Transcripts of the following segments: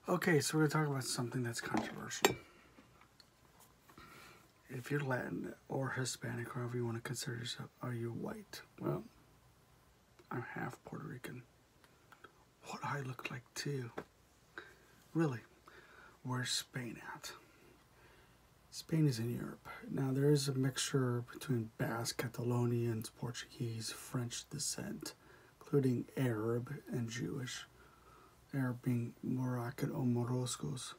Okay, so we're going to talk about something that's controversial. If you're Latin or Hispanic, however you want to consider yourself, are you white? Well, I'm half Puerto Rican. What I look like too. Really, where's Spain at? Spain is in Europe. Now, there is a mixture between Basque, Catalonians, Portuguese, French descent, including Arab and Jewish. Arab being Moroccan or Moroscos.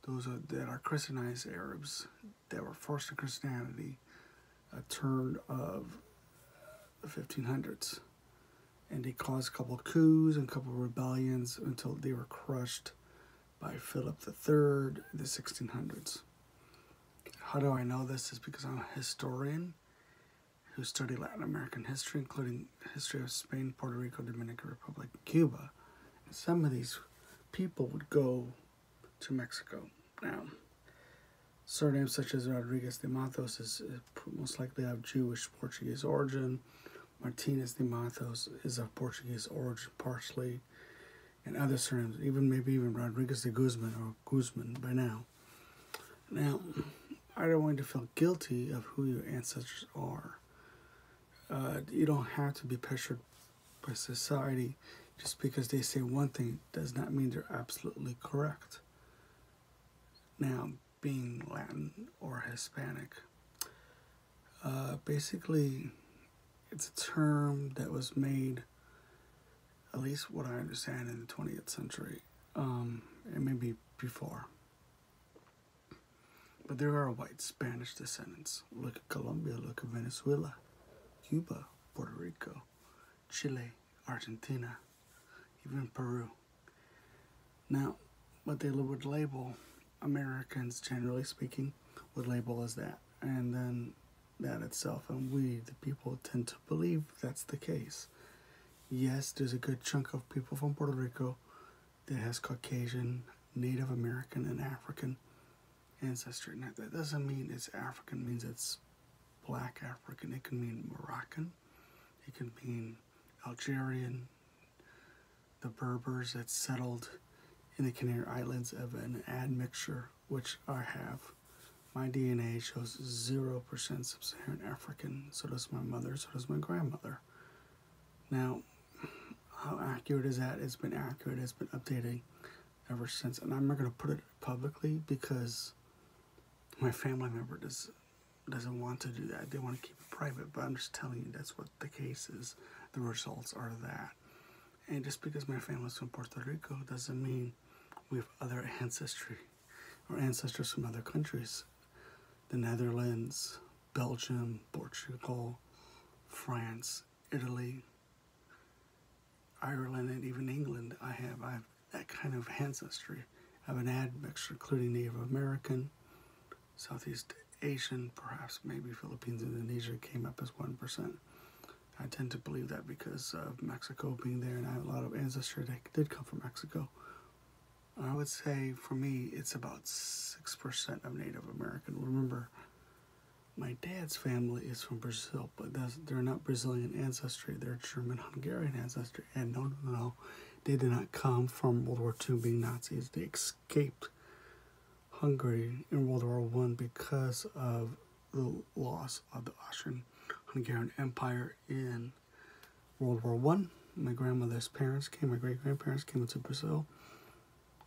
Those that are Christianized Arabs that were forced to Christianity a turn of the 1500s. And they caused a couple of coups and a couple of rebellions until they were crushed by Philip III in the 1600s. How do I know this? Is because I'm a historian who studied Latin American history, including history of Spain, Puerto Rico, Dominican Republic, and Cuba. And some of these people would go to Mexico. Now, surnames such as Rodriguez de Matos is most likely of Jewish Portuguese origin. Martinez de Matos is of Portuguese origin partially, and other surnames, maybe even Rodriguez de Guzman or Guzman by now. Now, I don't want you to feel guilty of who your ancestors are. You don't have to be pressured by society just because they say one thing does not mean they're absolutely correct. Now, being Latin or Hispanic, basically, it's a term that was made, at least what I understand, in the 20th century, and maybe before. But there are white Spanish descendants. Look at Colombia, look at Venezuela, Cuba, Puerto Rico, Chile, Argentina, even Peru. Now, what they would label Americans, generally speaking, would label as that. And then that itself, and we, the people, tend to believe that's the case. Yes, there's a good chunk of people from Puerto Rico that has Caucasian, Native American, and African ancestry. Now, that doesn't mean it's African, it means it's black African. It can mean Moroccan, it can mean Algerian, the Berbers that settled in the Canary Islands of an admixture, which I have. My DNA shows 0% sub-Saharan African. So does my mother, so does my grandmother. Now, how accurate is that? It's been accurate, it's been updating ever since. And I'm not going to put it publicly because my family member doesn't want to do that. They want to keep it private, but I'm just telling you that's what the case is. The results are that. And just because my family's from Puerto Rico doesn't mean we have other ancestry or ancestors from other countries. The Netherlands, Belgium, Portugal, France, Italy, Ireland, and even England. I have that kind of ancestry. I have an admixture, including Native American, Southeast Asian, perhaps maybe Philippines, Indonesia came up as 1%. I tend to believe that because of Mexico being there, and I have a lot of ancestry that did come from Mexico. I would say, for me, it's about 6% of Native American. Remember, my dad's family is from Brazil, but they're not Brazilian ancestry. They're German-Hungarian ancestry. And no, they did not come from World War II being Nazis. They escaped Hungary in World War I because of the loss of the Austrian-Hungarian Empire in World War I. My grandmother's parents came, my great-grandparents came into Brazil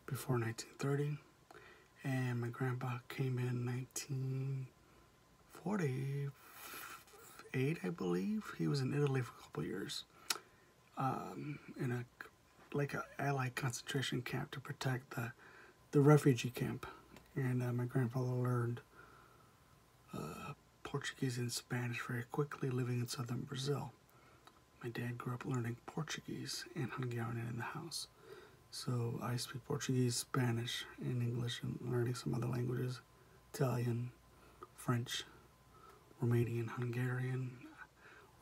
before 1930, and my grandpa came in 1948, I believe. He was in Italy for a couple of years, in a Allied concentration camp to protect the refugee camp. And my grandfather learned Portuguese and Spanish very quickly, living in southern Brazil. My dad grew up learning Portuguese and Hungarian in the house. So I speak Portuguese, Spanish, and English, and learning some other languages, Italian, French, Romanian, Hungarian,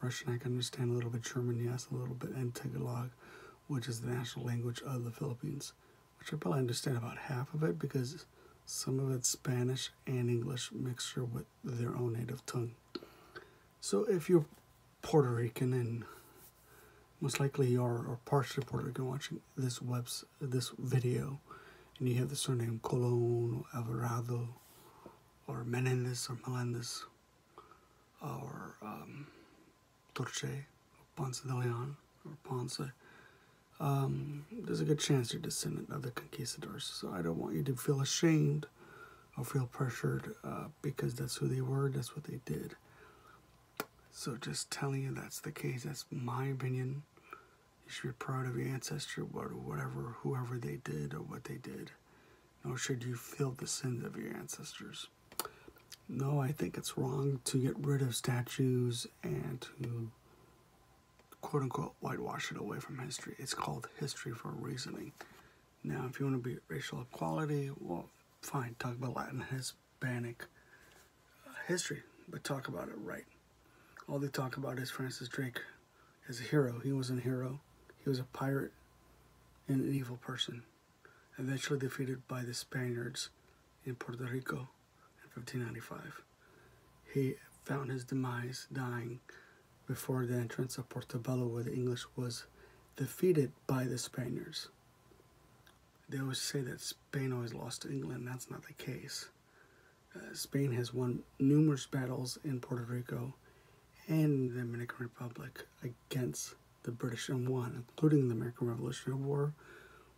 Russian. I can understand a little bit, German, yes, a little bit, and Tagalog, which is the national language of the Philippines, which I probably understand about half of it because some of it's Spanish and English mixture with their own native tongue. So if you're Puerto Rican, and most likely you are, or partially Puerto Rican, watching this video, And you have the surname Colón, Alvarado, or Menendez, or Melendez, or Troche, Ponce de León, or Ponce. There's a good chance you're descendant of the conquistadors. So I don't want you to feel ashamed or feel pressured because that's who they were, that's what they did. So just telling you that's the case, that's my opinion. You should be proud of your ancestry, whatever, whoever they did or what they did. Nor should you feel the sins of your ancestors. No, I think it's wrong to get rid of statues and to quote-unquote whitewash it away from history. It's called history for a reasoning. Now, if you want to be racial equality, well, fine, talk about Latin, Hispanic history, but talk about it right. All they talk about is Francis Drake as a hero. He wasn't a hero. He was a pirate and an evil person, eventually defeated by the Spaniards in Puerto Rico in 1595. He found his demise dying before the entrance of Portobello, where the English was defeated by the Spaniards. They always say that Spain always lost to England. That's not the case. Spain has won numerous battles in Puerto Rico and the Dominican Republic against the British and won, including the American Revolutionary War,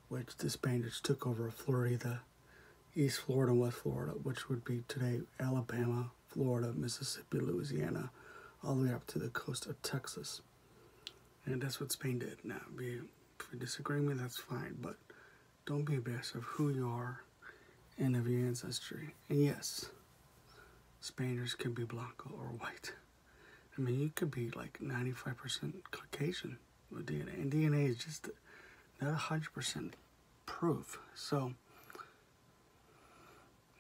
which the Spaniards took over Florida, East Florida, West Florida, which would be today Alabama, Florida, Mississippi, Louisiana, all the way up to the coast of Texas. And that's what Spain did. Now, if you disagree with me, that's fine, but don't be embarrassed of who you are and of your ancestry. And yes, Spaniards can be blanco or white. I mean, you could be like 95% Caucasian with DNA. And DNA is just not 100% proof. So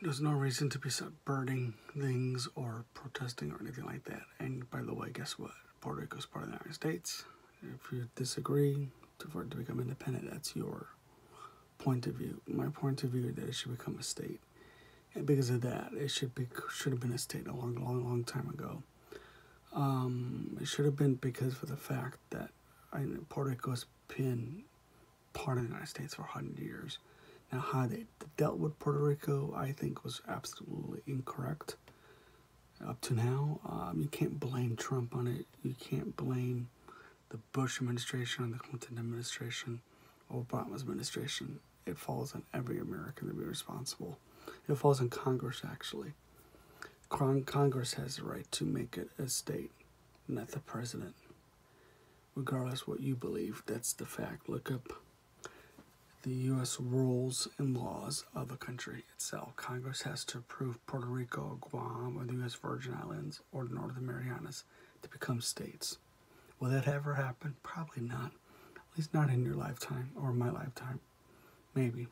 there's no reason to be burning things or protesting or anything like that. And by the way, guess what? Puerto Rico is part of the United States. If you disagree for it to become independent, that's your point of view. My point of view is that it should become a state. And because of that, it should have been a state a long time ago. It should have been because for the fact that Puerto Rico has been part of the United States for 100 years. Now, how they dealt with Puerto Rico, I think, was absolutely incorrect up to now. You can't blame Trump on it. You can't blame the Bush administration, the Clinton administration, Obama's administration. It falls on every American to be responsible. It falls on Congress, actually. Congress has the right to make it a state, not the president. Regardless what you believe, that's the fact. Look up the U.S. rules and laws of the country itself. Congress has to approve Puerto Rico, Guam, or the U.S. Virgin Islands, or the Northern Marianas to become states. Will that ever happen? Probably not. At least not in your lifetime or my lifetime. Maybe.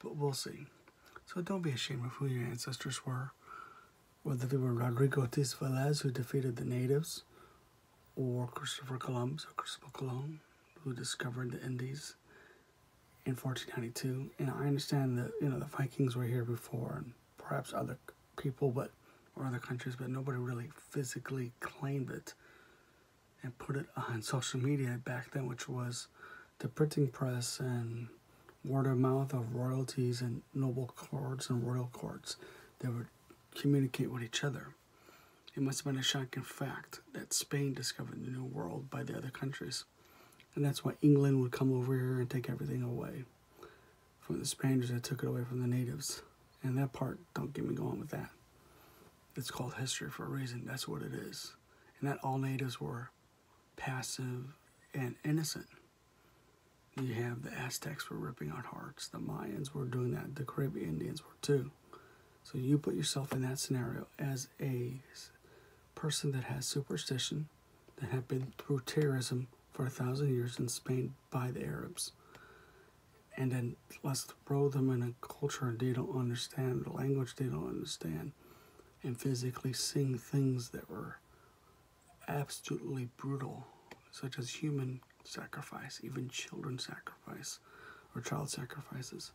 But we'll see. So don't be ashamed of who your ancestors were. Whether they were Rodrigo Ortiz Velez, who defeated the natives, or Christopher Columbus or Christopher Colón, who discovered the Indies in 1492. And I understand that, the Vikings were here before, and perhaps other people, or other countries, but nobody really physically claimed it and put it on social media back then, which was the printing press and word of mouth of royalties and noble courts and royal courts that would communicate with each other. It must have been a shocking fact that Spain discovered the New World by the other countries. And that's why England would come over here and take everything away from the Spaniards that took it away from the natives. And that part, don't get me going with that. It's called history for a reason. That's what it is. And not all natives were passive and innocent. You have the Aztecs were ripping out hearts. The Mayans were doing that. The Caribbean Indians were too. So you put yourself in that scenario as a person that has superstition, that have been through terrorism for 1,000 years in Spain by the Arabs. And then let's throw them in a culture they don't understand, the language they don't understand, and physically sing things that were absolutely brutal, such as human sacrifice, even children sacrifice, or child sacrifices.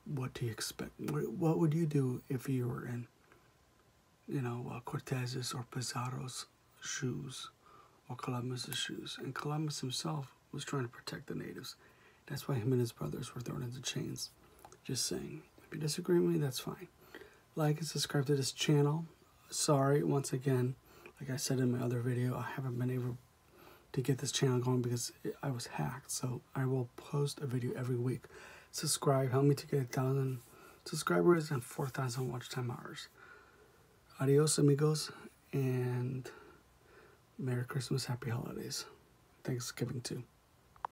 What do you expect? What would you do if you were in, Cortez's or Pizarro's shoes, or Columbus's shoes? And Columbus himself was trying to protect the natives. That's why him and his brothers were thrown into chains, Just saying. If you disagree with me, that's fine. Like and subscribe to this channel. Sorry, once again, like I said in my other video, I haven't been able to get this channel going because I was hacked. So I will post a video every week. Subscribe, help me to get 1,000 subscribers and 4,000 watch time hours. Adios, amigos, and Merry Christmas, Happy Holidays. Thanksgiving too.